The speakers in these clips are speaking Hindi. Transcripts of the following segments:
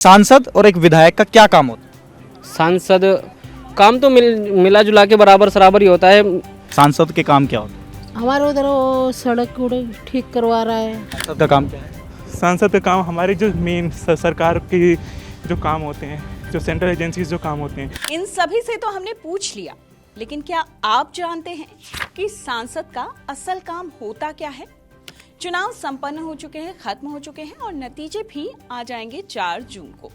सांसद और एक विधायक का क्या काम होता है? सांसद काम तो मिला जुला के बराबर सराबर ही होता है। सांसद के काम क्या होते हैं? हमारे उधर वो सड़क उड़क ठीक करवा रहा है। सांसद का काम क्या है? सांसद का काम हमारे जो मेन सरकार की जो काम होते हैं, जो सेंट्रल एजेंसीज जो काम होते हैं। इन सभी से तो हमने पूछ लिया, लेकिन क्या आप जानते हैं कि सांसद का असल काम होता क्या है? चुनाव संपन्न हो चुके हैं, खत्म हो चुके हैं और नतीजे भी आ जाएंगे 4 जून को।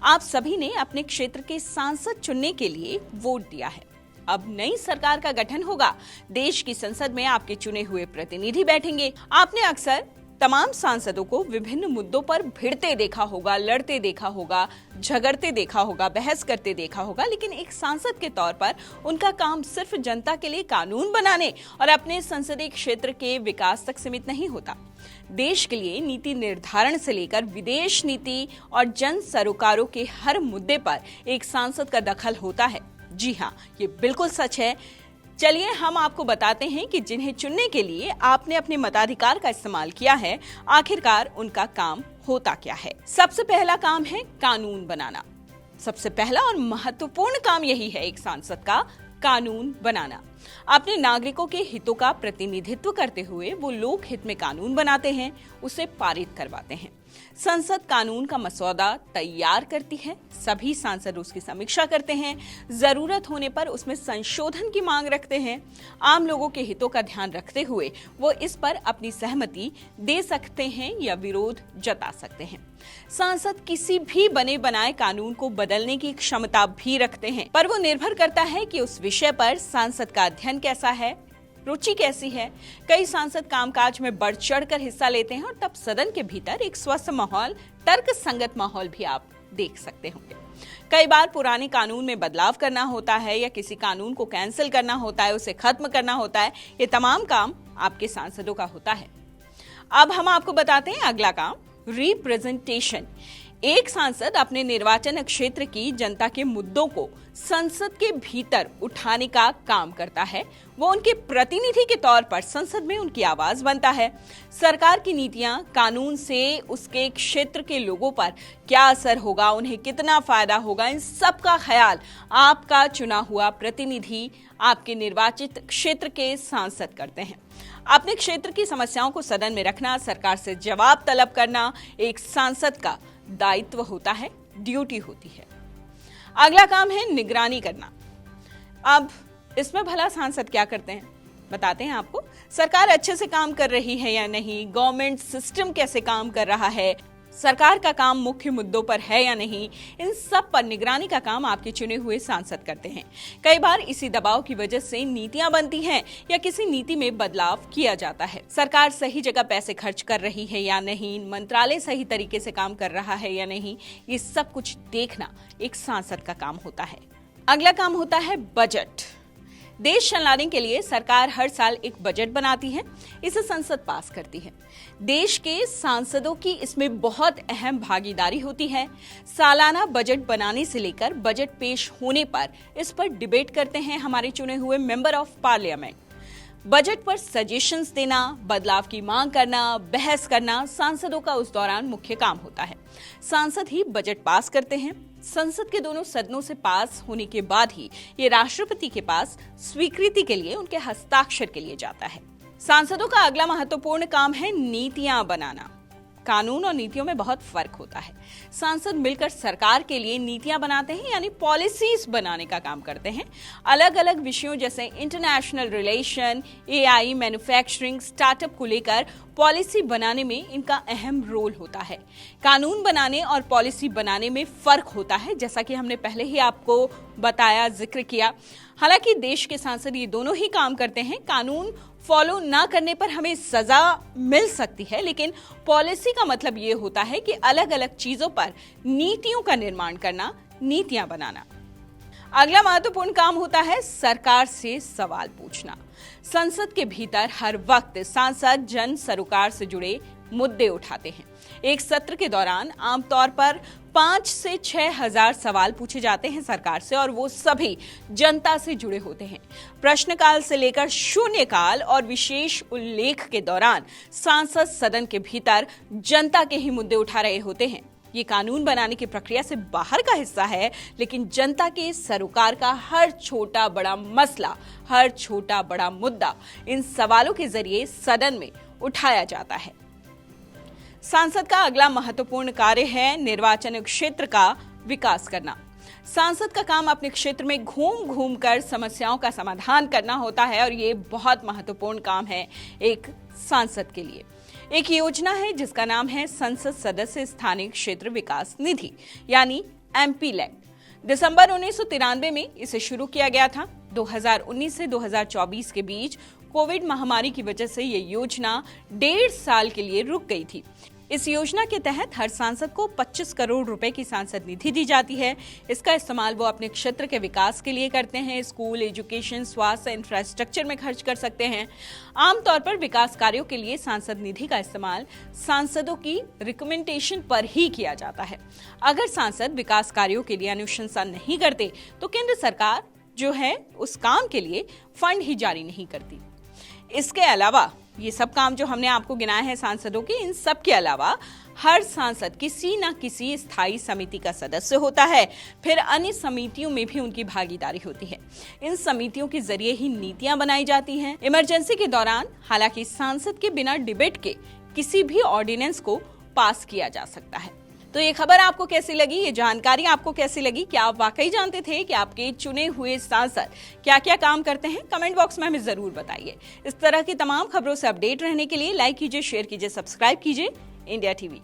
आप सभी ने अपने क्षेत्र के सांसद चुनने के लिए वोट दिया है। अब नई सरकार का गठन होगा। देश की संसद में आपके चुने हुए प्रतिनिधि बैठेंगे। आपने अक्सर तमाम सांसदों को विभिन्न मुद्दों पर भिड़ते देखा होगा, लड़ते देखा होगा, झगड़ते देखा होगा, बहस करते देखा होगा, लेकिन एक सांसद के तौर पर उनका काम सिर्फ जनता के लिए कानून बनाने और अपने संसदीय क्षेत्र के विकास तक सीमित नहीं होता। देश के लिए नीति निर्धारण से लेकर विदेश नीति और जन सरोकारों के हर मुद्दे पर एक सांसद का दखल होता है। जी हाँ, ये बिल्कुल सच है। चलिए हम आपको बताते हैं कि जिन्हें चुनने के लिए आपने अपने मताधिकार का इस्तेमाल किया है, आखिरकार उनका काम होता क्या है। सबसे पहला काम है कानून बनाना। सबसे पहला और महत्वपूर्ण काम यही है एक सांसद का, कानून बनाना। अपने नागरिकों के हितों का प्रतिनिधित्व करते हुए वो लोक हित में कानून बनाते हैं, उसे पारित करवाते हैं। संसद कानून का मसौदा तैयार करती है, सभी सांसद उसकी समीक्षा करते हैं, जरूरत होने पर उसमें संशोधन की मांग रखते हैं। आम लोगों के हितों का ध्यान रखते हुए वो इस पर अपनी सहमति दे सकते हैं या विरोध जता सकते हैं। सांसद किसी भी बने बनाए कानून को बदलने की क्षमता भी रखते हैं, पर वो निर्भर करता है कि उस विषय पर सांसद का अध्ययन कैसा है, रुचि कैसी है। कई सांसद कामकाज में बढ़ चढ़कर हिस्सा लेते हैं और तब सदन के भीतर एक स्वस्थ माहौल, तर्क संगत माहौल भी आप देख सकते होंगे। कई बार पुराने कानून में बदलाव करना होता है या किसी कानून को कैंसिल करना होता है, उसे खत्म करना होता है। ये तमाम काम आपके सांसदों का होता है। अब हम आपको बताते हैं अगला काम, रिप्रेजेंटेशन। एक सांसद अपने निर्वाचन क्षेत्र की जनता के मुद्दों को संसद के भीतर उठाने का काम करता है। वो उनके प्रतिनिधि के तौर पर संसद में उनकी आवाज बनता है। सरकार की नीतियां, कानून से उसके क्षेत्र के लोगों पर क्या असर होगा, उन्हें कितना फायदा होगा, इन सब का ख्याल आपका चुना हुआ प्रतिनिधि, आपके निर्वाचित क्षेत्र के सांसद करते हैं। अपने क्षेत्र की समस्याओं को सदन में रखना, सरकार से जवाब तलब करना एक सांसद का दायित्व होता है, ड्यूटी होती है। अगला काम है निगरानी करना। अब इसमें भला सांसद क्या करते हैं, बताते हैं आपको। सरकार अच्छे से काम कर रही है या नहीं, गवर्नमेंट सिस्टम कैसे काम कर रहा है, सरकार का काम मुख्य मुद्दों पर है या नहीं, इन सब पर निगरानी का काम आपके चुने हुए सांसद करते हैं। कई बार इसी दबाव की वजह से नीतियां बनती हैं या किसी नीति में बदलाव किया जाता है। सरकार सही जगह पैसे खर्च कर रही है या नहीं, मंत्रालय सही तरीके से काम कर रहा है या नहीं, ये सब कुछ देखना एक सांसद का काम होता है। अगला काम होता है बजट। देश चलाने के लिए सरकार हर साल एक बजट बनाती है, इसे संसद पास करती है। देश के सांसदों की इसमें बहुत अहम भागीदारी होती है। सालाना बजट बनाने से लेकर बजट पेश होने पर इस पर डिबेट करते हैं हमारे चुने हुए मेंबर ऑफ पार्लियामेंट। बजट पर सजेशंस देना, बदलाव की मांग करना, बहस करना सांसदों का उस दौरान मुख्य काम होता है। सांसद ही बजट पास करते हैं। संसद के दोनों सदनों से पास होने के बाद ही ये राष्ट्रपति के पास स्वीकृति के लिए, उनके हस्ताक्षर के लिए जाता है। सांसदों का अगला महत्वपूर्ण काम है नीतियां बनाना। कानून और नीतियों में बहुत फर्क होता है। सांसद मिलकर सरकार के लिए नीतियां बनाते हैं, यानी पॉलिसीज बनाने का काम करते हैं। अलग अलग विषयों जैसे international relation, AI, manufacturing, startup को लेकर पॉलिसी बनाने में इनका अहम रोल होता है। कानून बनाने और पॉलिसी बनाने में फर्क होता है, जैसा कि हमने पहले ही आपको बताया, जिक्र किया। हालांकि देश के सांसद ये दोनों ही काम करते हैं। कानून फॉलो ना करने पर हमें सजा मिल सकती है, लेकिन पॉलिसी का मतलब ये होता है कि अलग अलग चीजों पर नीतियों का निर्माण करना, नीतियां बनाना। अगला महत्वपूर्ण काम होता है सरकार से सवाल पूछना। संसद के भीतर हर वक्त सांसद जन सरोकार से जुड़े मुद्दे उठाते हैं। एक सत्र के दौरान आमतौर पर 5 से 6 हजार सवाल पूछे जाते हैं सरकार से, और वो सभी जनता से जुड़े होते हैं। प्रश्नकाल से लेकर शून्यकाल और विशेष उल्लेख के दौरान सांसद सदन के भीतर जनता के ही मुद्दे उठा रहे होते हैं। ये कानून बनाने की प्रक्रिया से बाहर का हिस्सा है, लेकिन जनता के सरोकार का हर छोटा बड़ा मसला, हर छोटा बड़ा मुद्दा इन सवालों के जरिए सदन में उठाया जाता है। सांसद का अगला महत्वपूर्ण कार्य है निर्वाचन क्षेत्र का विकास करना। सांसद का काम अपने क्षेत्र में घूम घूम कर समस्याओं का समाधान करना होता है और ये बहुत महत्वपूर्ण काम है एक सांसद के लिए। एक योजना है जिसका नाम है संसद सदस्य स्थानीय क्षेत्र विकास निधि यानी MP लैंड। दिसंबर 1993 में इसे शुरू किया गया था। 2019 से 2024 के बीच कोविड महामारी की वजह से ये योजना 1.5 साल के लिए रुक गई थी। इस योजना के तहत हर सांसद को 25 करोड़ रुपए की सांसद निधि दी जाती है। इसका इस्तेमाल वो अपने क्षेत्र के विकास के लिए करते हैं। स्कूल, एजुकेशन, स्वास्थ्य, इंफ्रास्ट्रक्चर में खर्च कर सकते हैं। आमतौर पर विकास कार्यों के लिए सांसद निधि का इस्तेमाल सांसदों की रिकमेंडेशन पर ही किया जाता है। अगर सांसद विकास कार्यों के लिए अनुशंसा नहीं करते तो केंद्र सरकार जो है उस काम के लिए फंड ही जारी नहीं करती। इसके अलावा ये सब काम जो हमने आपको गिनाए हैं सांसदों के, इन सब के अलावा हर सांसद किसी न किसी स्थायी समिति का सदस्य होता है। फिर अन्य समितियों में भी उनकी भागीदारी होती है। इन समितियों के जरिए ही नीतियां बनाई जाती हैं। इमरजेंसी के दौरान हालांकि सांसद के बिना डिबेट के किसी भी ऑर्डिनेंस को पास किया जा सकता है। तो ये खबर आपको कैसी लगी, ये जानकारी आपको कैसी लगी? क्या आप वाकई जानते थे कि आपके चुने हुए सांसद क्या क्या काम करते हैं? कमेंट बॉक्स में हमें जरूर बताइए। इस तरह की तमाम खबरों से अपडेट रहने के लिए लाइक कीजिए, शेयर कीजिए, सब्सक्राइब कीजिए इंडिया टीवी।